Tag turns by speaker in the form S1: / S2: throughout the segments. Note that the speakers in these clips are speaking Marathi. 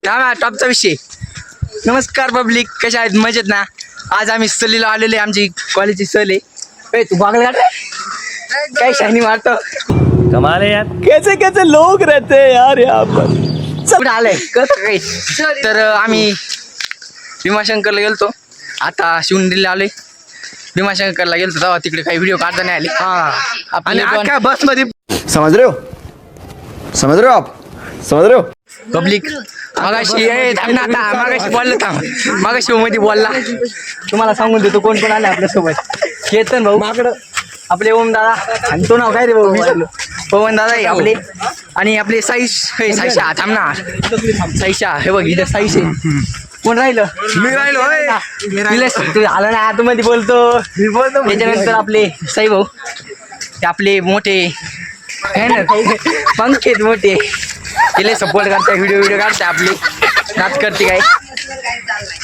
S1: टॉपचा विषय. नमस्कार पब्लिक, कशा आहेत? मजेत ना? आज आम्ही सहलीला आलेले, आमची कॉलेजची सहल आहे. तू बागल काढ काय शायनी मारतो.
S2: कमाल है यार,
S3: कैसे कैसे लोग रहते हैं यार यहाँ पर.
S1: कुठे आलंय कसं काही. तर आम्ही भीमाशंकरला गेलतो. आता शिवनेरीला आलोय. भीमाशंकरला गेलतो तेव्हा तिकडे काही व्हिडिओ काढता नाही आले. आणि काय बस मध्ये
S3: समझ रहे हो आप, समझ रहे हो.
S1: पब्लिक मगाशी मगाशी बोललो था. मगाशी मध्ये बोलला. तुम्हाला सांगून देतो कोण कोण आले आपल्यासोबत. केतन भाऊ माकडं, आपले ओम दादा, आणि तो नाव काय रे भाऊ विचारलो. पवन दादा आहे आपले, आणि आपले साईशा थांब ना. साईशा हे बघ इथं साईश आहे. कोण राहिलं? मी राहिलो. तू आला ना आतमध्ये बोलतो. त्याच्यानंतर आपले साई भाऊ, ते आपले मोठे आहे ना पंखेत मोठे, तिला सपोर्ट करताय, व्हिडिओ काढताय आपले, नाच करते काय.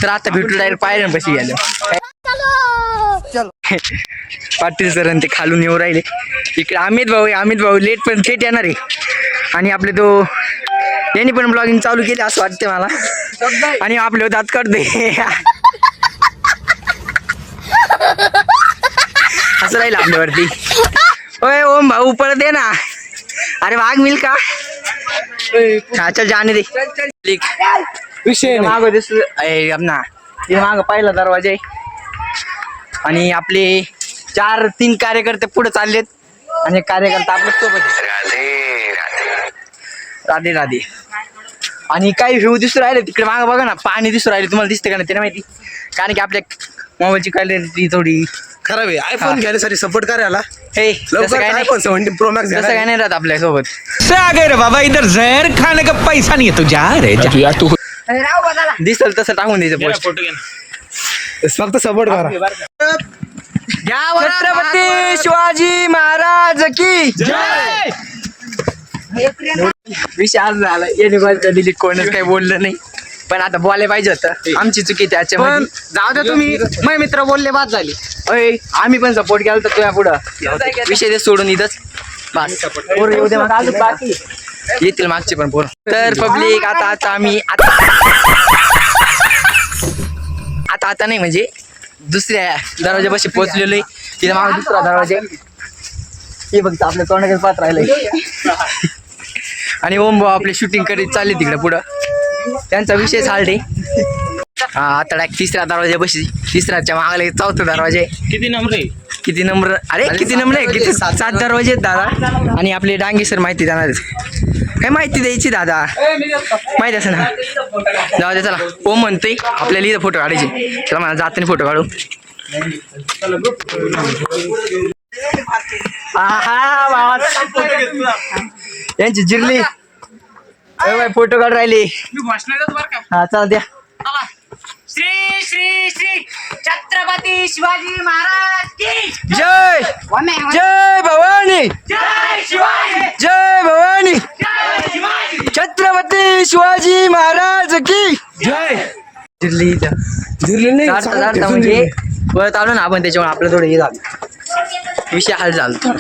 S1: तर आता भेटू डायरेक्ट पायऱ्या कशी गेलं. पाटील सर ते खालून येऊ राहिले. इकडे अमित भाऊ लेट पण थेट येणार आहे. आणि आपले तो यांनी पण ब्लॉगिंग चालू केली असं वाटते मला. आणि आपले दात काढते असं राहील आपल्यावरती. ओय ओम भाऊ परत ये ना. अरे वाघ मिल का. हा चल जाने दे.
S3: विषय
S1: माग ना माग पहिला दरवाजा आहे. आणि आपले 4-3 कार्यकर्ते पुढे चाललेत, आणि कार्यकर्ता आपल्या सोबत राधे राधे. आणि काही व्ह्यू दिसू राहिले तिकडे मागं बघा ना, पाणी दिसू राहिले. तुम्हाला दिसते का नाही ते नाही माहिती, कारण की आपल्या मोबाईलची क्वालिटी थोडी
S3: खराब आहे. आयफोन घ्यायसाठी सपोर्ट करायला
S1: हे
S3: लवकर iPhone 17 Pro Max
S1: तसं काय नाही राहत आपल्या सोबत.
S2: रे बाबा, इधर जहर खाने का पैसा नहीं है, तू जा रे जा.
S1: दिसल तसं टाकून द्यायचं पोस्ट.
S3: फक्त सपोर्ट करा.
S1: छत्रपती शिवाजी महाराज की
S3: जय.
S1: विषय आज झाला. याने डिलीट कोणच काही बोललं नाही, पण आता बोलायला पाहिजे होतं. आमची चुकी त्याच्यामध्ये. जाऊ द्या तुम्ही, माझे मित्र बोलले बाद झाली. अय आम्ही पण सपोर्ट केला तर तुझ्या पुढं विषय ते सोडून इथंच बस. बाकी येतील मागचे पण पोर. तर पब्लिक आता आम्ही आता नाही म्हणजे दुसऱ्या दरवाजापाशी पोहोचलेलो आहे. तिथे मागे दुसरा दरवाजा आहे. हे बघ आपल्या तोंडाकडे पाहत राहिलंय. आणि ओम भाऊ आपले शूटिंग करीत चालले तिकडे पुढं. त्यांचा विषय चालते. हा आता डायरेक्ट तिसऱ्या दरवाजापाशी, तिसऱ्याच्या मागले चौथा दरवाजा आहे.
S2: किती नंबर आहे?
S1: किती नंबर? अरे किती नंबर आहे? किती 7 दरवाजे आहेत दादा. आणि आपले डांगे सर माहिती देणार. काय माहिती द्यायची दादा, माहिती असं ना. जाऊ दे चला. ओम म्हणते आपल्याला इथं फोटो काढायचे. चला मला जाताना फोटो काढू. यांची जिरली फोटो काढ राहिली. हा चला द्या.
S4: श्री श्री श्री छत्रपती शिवाजी महाराज की
S1: जय जय भवानी,
S4: जय शिवाजी,
S1: जय भवानी,
S4: जय शिवाजी.
S1: छत्रपती शिवाजी महाराज की जय. जिरली
S3: नाही
S1: म्हणजे परत आलो ना आपण, त्याच्यामुळे आपलं थोडं हे झालं. विषय हाल झाला.